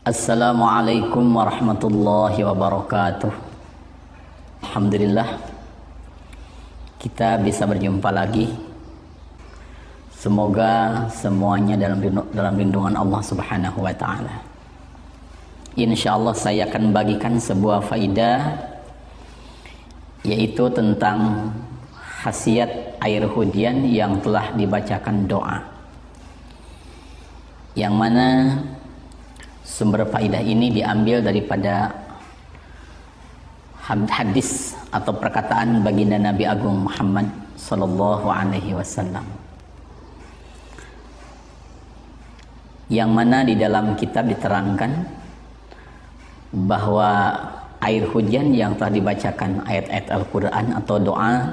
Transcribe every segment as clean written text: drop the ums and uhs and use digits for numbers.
Assalamualaikum warahmatullahi wabarakatuh. Alhamdulillah kita bisa berjumpa lagi. Semoga semuanya dalam lindungan Allah Subhanahu wa taala. Insyaallah saya akan bagikan sebuah faidah, yaitu tentang khasiat air hujan yang telah dibacakan doa. Yang mana sumber faidah ini diambil daripada hadis atau perkataan baginda Nabi Agung Muhammad sallallahu alaihi wasallam, yang mana di dalam kitab diterangkan bahwa air hujan yang telah dibacakan ayat-ayat Al-Quran atau doa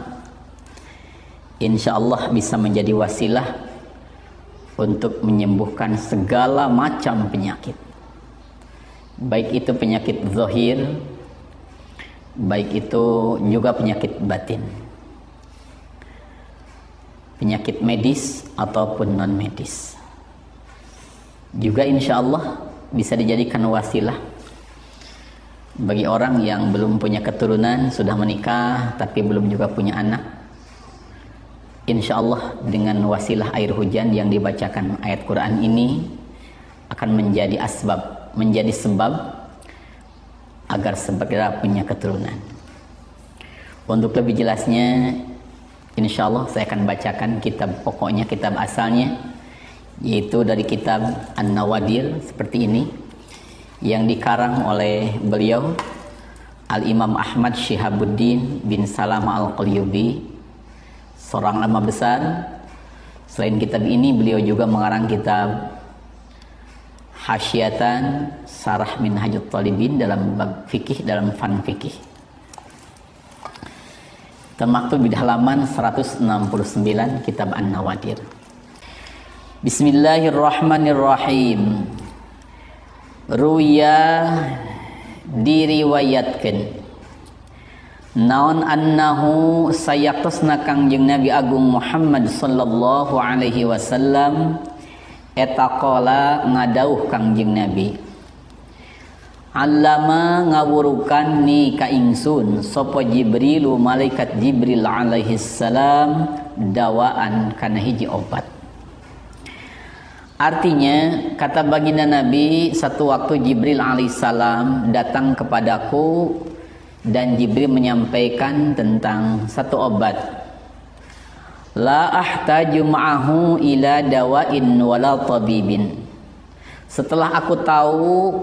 insyaallah bisa menjadi wasilah untuk menyembuhkan segala macam penyakit, baik itu penyakit zahir, baik itu juga penyakit batin, penyakit medis ataupun non medis. Juga insya Allah bisa dijadikan wasilah bagi orang yang belum punya keturunan, sudah menikah tapi belum juga punya anak. Insya Allah dengan wasilah air hujan yang dibacakan ayat Quran ini akan menjadi sebab agar segera punya keturunan. Untuk lebih jelasnya, insya Allah saya akan bacakan kitab pokoknya, kitab asalnya, yaitu dari kitab An-Nawadir seperti ini, yang dikarang oleh beliau Al-Imam Ahmad Syihabuddin bin Salam Al-Qalyubi, seorang ulama besar. Selain kitab ini, beliau juga mengarang kitab Hasyiatan Sarah Minhajut Talibin dalam bab fikih, dalam fan fikih. Termaktub di halaman 169 kitab An-Nawadir. Bismillahirrahmanirrahim. Ruya diriwayatkan naon annahu sayaqtasna Kangjeng Nabi Agung Muhammad sallallahu alaihi wasallam eta qala ngadauh Kangjeng Nabi, allama ngawurukan ni ka ingsun sapa Jibrilu malaikat Jibril alaihi salam dawaan kana hiji obat. Artinya, kata baginda Nabi, satu waktu Jibril alaihissalam datang kepadaku dan Jibril menyampaikan tentang satu obat. La ahtaju ma'ahu ila dawain wala tabibin. Setelah aku tahu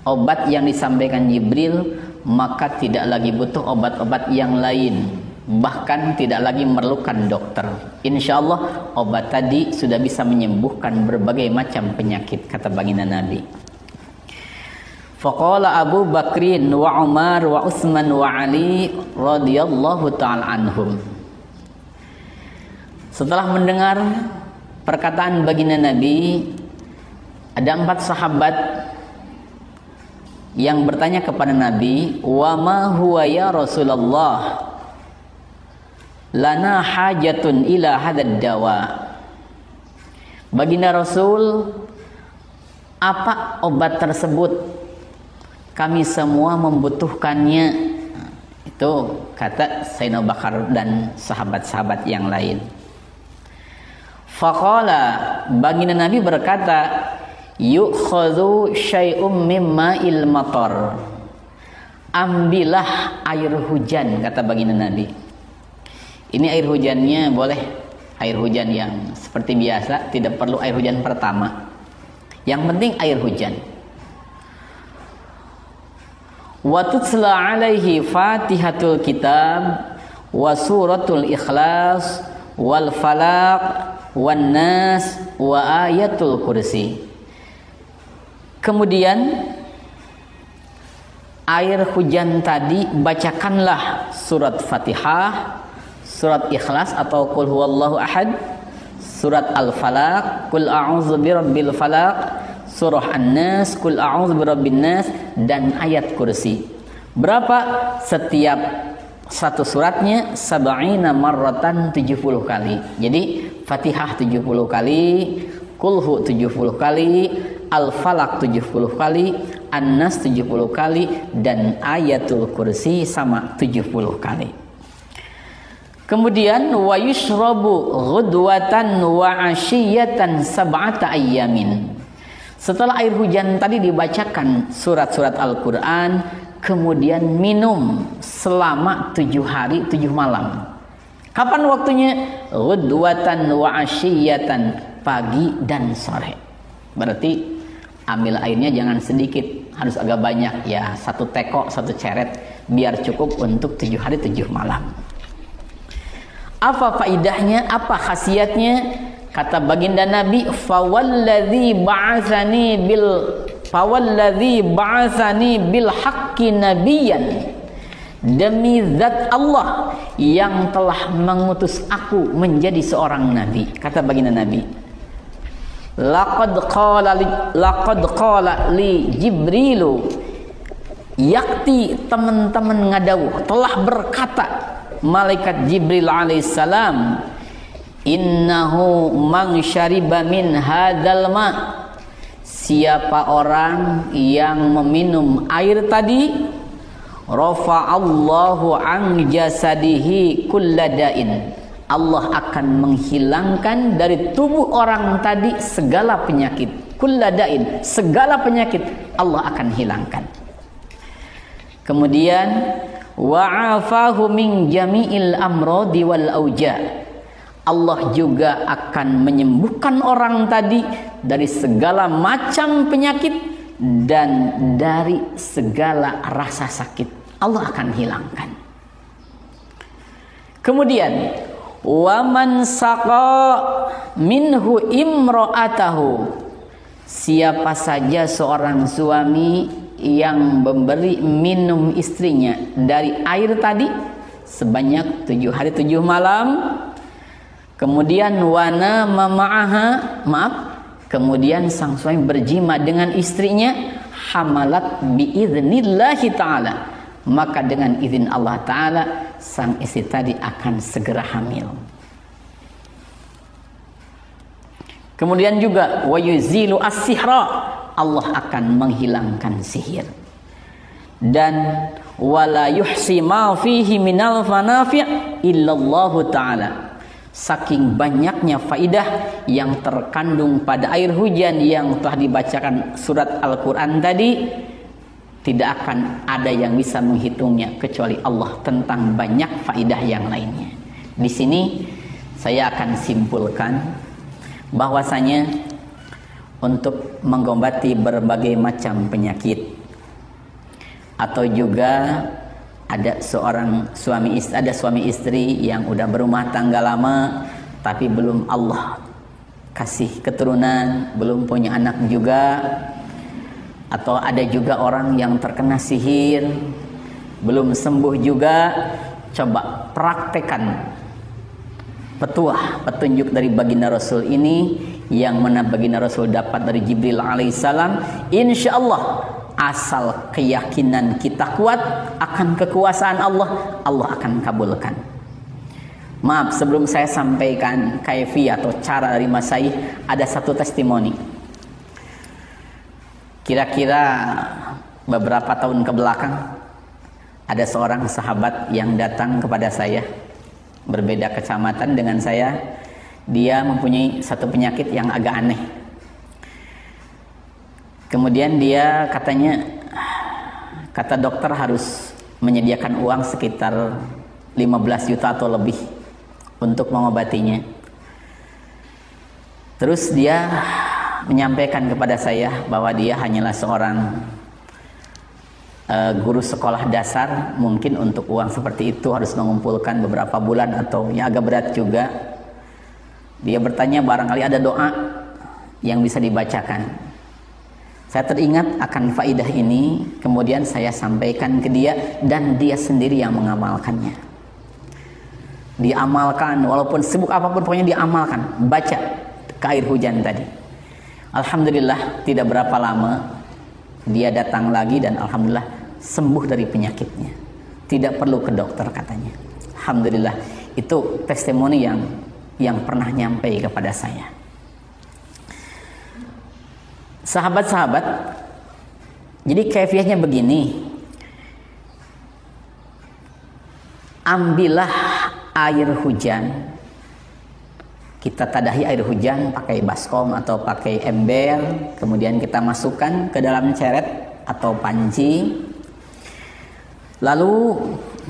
obat yang disampaikan Jibril, maka tidak lagi butuh obat-obat yang lain, bahkan tidak lagi memerlukan dokter. Insyaallah obat tadi sudah bisa menyembuhkan berbagai macam penyakit, kata baginda Nabi. Faqala Abu Bakrin wa Umar wa Utsman wa Ali radhiyallahu ta'ala anhum. Setelah mendengar perkataan baginda Nabi, ada 4 sahabat yang bertanya kepada Nabi, wa ma huwa ya Rasulullah, lana hajatun ila hadad dawa. Baginda Rasul, apa obat tersebut? Kami semua membutuhkannya. Itu kata Sayyidina Bakar dan sahabat-sahabat yang lain. Faqala, baginda Nabi berkata, yukhadhu syai'um mimma il matar. Ambillah air hujan, kata baginda Nabi. Ini air hujannya boleh air hujan yang seperti biasa, tidak perlu air hujan pertama. Yang penting air hujan. Wa tutsla alaihi Fatihatul Kitab wa suratul Ikhlas wal Falaq wan Nas wa ayatul Kursi. Kemudian air hujan tadi bacakanlah surat Fatihah, surat Ikhlas atau Qul huwallahu ahad, surat Al-Falaq, Qul a'udzu birabbil falaq, surah An-Nas, Qul a'udzu birabbin nas, dan ayat kursi. Berapa? Setiap satu suratnya sab'ina marratan, 70 kali. Jadi Fatihah 70 kali, Qul hu 70 kali, Al-Falaq 70 kali, An-Nas 70 kali, dan Ayatul Kursi sama 70 kali. Kemudian wa yushrabu ghudwatan wa 'ashiyatan sab'ata ayyamin. Setelah air hujan tadi dibacakan surat-surat Al-Qur'an, kemudian minum selama 7 hari 7 malam. Kapan waktunya? Ghudwatan wa 'ashiyatan, pagi dan sore. Berarti ambil airnya jangan sedikit, harus agak banyak ya, 1 teko, 1 ceret, biar cukup untuk 7 hari 7 malam. Apa faidahnya? Apa khasiatnya? Kata baginda Nabi, fawalladzi ba'atsani bil haqqi nabiyyan. Demi zat Allah yang telah mengutus aku menjadi seorang nabi. Kata baginda Nabi, laqad qala li Jibrilu, yakti teman-teman ngadawuh, telah berkata malaikat Jibril alaihissalam, innahu man syariba min hadzal ma, siapa orang yang meminum air tadi, rafa'allahu an jasadihi kullada'in, Allah akan menghilangkan dari tubuh orang tadi segala penyakit. Kullada'in, segala penyakit Allah akan hilangkan. Kemudian wa'afahu min jami'il amradi wal auja, Allah juga akan menyembuhkan orang tadi dari segala macam penyakit dan dari segala rasa sakit. Allah akan hilangkan. Kemudian waman saqa minhu imra'atahu, siapa saja seorang suami yang memberi minum istrinya dari air tadi sebanyak 7 hari 7 malam, kemudian wana mama'aha, kemudian sang suami berjima dengan istrinya, hamalat biiznillahi ta'ala, maka dengan izin Allah Ta'ala sang istri tadi akan segera hamil. Kemudian juga wa yuzilu as-sihra, Allah akan menghilangkan sihir. Dan wala yuhsi ma fihi minal fanafi' illallahu ta'ala, saking banyaknya faidah yang terkandung pada air hujan yang telah dibacakan surat Al-Quran tadi, tidak akan ada yang bisa menghitungnya kecuali Allah tentang banyak faidah yang lainnya. Di sini saya akan simpulkan bahwasanya untuk mengobati berbagai macam penyakit, atau juga ada suami istri yang udah berumah tangga lama tapi belum Allah kasih keturunan, belum punya anak juga, atau ada juga orang yang terkena sihir belum sembuh juga, coba praktekan petunjuk dari baginda Rasul ini, yang mana baginda Rasul dapat dari Jibril alaihissalam. Insya Allah, asal keyakinan kita kuat akan kekuasaan Allah, Allah akan kabulkan. Maaf, sebelum saya sampaikan kaifiyah atau cara dari Mas Saih, ada satu testimoni. Kira-kira beberapa tahun ke belakang, ada seorang sahabat yang datang kepada saya, berbeda kecamatan dengan saya. Dia mempunyai satu penyakit yang agak aneh. Kemudian dia kata dokter harus menyediakan uang sekitar 15 juta atau lebih untuk mengobatinya. Terus dia menyampaikan kepada saya bahwa dia hanyalah seorang guru sekolah dasar, mungkin untuk uang seperti itu harus mengumpulkan beberapa bulan atau ya agak berat juga. Dia bertanya barangkali ada doa yang bisa dibacakan. Saya teringat akan faidah ini, kemudian saya sampaikan ke dia dan dia sendiri yang mengamalkannya. Diamalkan, walaupun sibuk apapun pokoknya diamalkan, baca ke air hujan tadi. Alhamdulillah tidak berapa lama dia datang lagi dan alhamdulillah sembuh dari penyakitnya. Tidak perlu ke dokter katanya. Alhamdulillah, itu testimoni yang pernah nyampe kepada saya. Sahabat-sahabat, jadi kaifiahnya begini. Ambillah air hujan. Kita tadahi air hujan pakai baskom atau pakai ember, kemudian kita masukkan ke dalam ceret atau panci. Lalu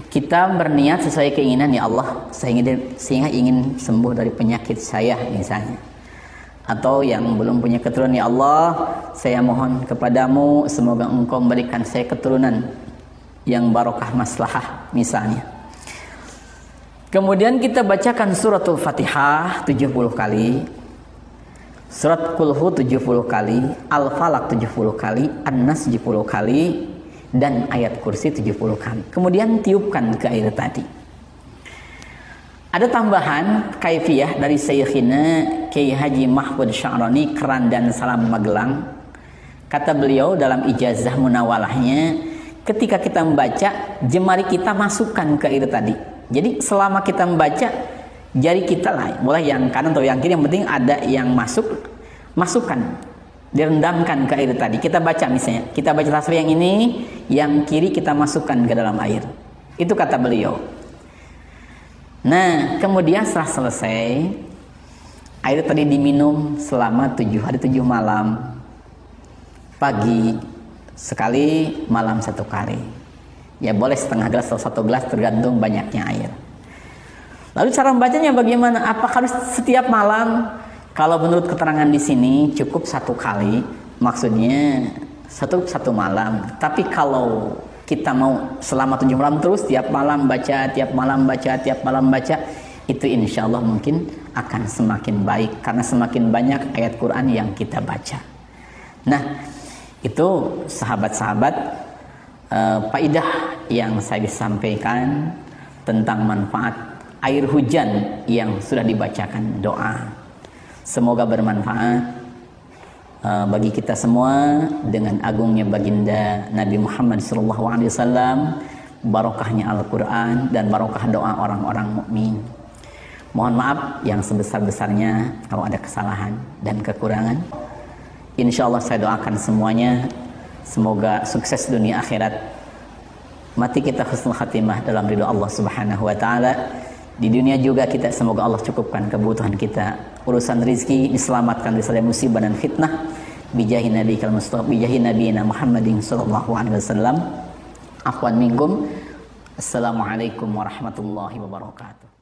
kita berniat sesuai keinginan, ya Allah, sehingga ingin sembuh dari penyakit saya misalnya. Atau yang belum punya keturunan, ya Allah, saya mohon kepadamu semoga Engkau memberikan saya keturunan yang barokah maslahah misalnya. Kemudian kita bacakan suratul Fatihah 70 kali, surat Qul-Hu 70 kali, Al-Falaq 70 kali, An-Nas 70 kali, dan ayat kursi 70 kali. Kemudian tiupkan ke air tadi. Ada tambahan kaifiah dari Syekhina Kiai Haji Mahfud Sya'rani Kerandan Salam Magelang. Kata beliau dalam ijazah munawalahnya, ketika kita membaca, jemari kita masukkan ke air tadi. Jadi selama kita membaca, jari kita lah, boleh yang kanan atau yang kiri, yang penting ada yang masukkan, direndamkan ke air tadi. Kita baca misalnya, kita baca tasbih yang ini, yang kiri kita masukkan ke dalam air. Itu kata beliau. Nah, kemudian setelah selesai, air tadi diminum selama 7 hari 7 malam. Pagi sekali, malam 1 kali. Ya boleh setengah gelas atau 1 gelas tergantung banyaknya air. Lalu cara membacanya bagaimana? Apakah harus setiap malam? Kalau menurut keterangan di sini cukup 1 kali, maksudnya satu malam. Tapi kalau kita mau selama 7 malam terus tiap malam baca, tiap malam baca, tiap malam baca, itu insya Allah mungkin akan semakin baik karena semakin banyak ayat Quran yang kita baca. Nah, itu sahabat-sahabat, faidah yang saya bisa sampaikan tentang manfaat air hujan yang sudah dibacakan doa. Semoga bermanfaat bagi kita semua dengan agungnya baginda Nabi Muhammad SAW, barokahnya Al-Quran dan barokah doa orang-orang mukmin. Mohon maaf yang sebesar-besarnya kalau ada kesalahan dan kekurangan. Insya Allah saya doakan semuanya, semoga sukses dunia akhirat, mati kita husnul khatimah dalam ridha Allah Subhanahu wa taala. Di dunia juga kita semoga Allah cukupkan kebutuhan kita, urusan rizki diselamatkan dari segala musibah dan fitnah. Bijahi Nabi kal Mustafa, bijahi Nabiyina Muhammadin sallallahu alaihi wasallam. Afwan minkum. Assalamualaikum warahmatullahi wabarakatuh.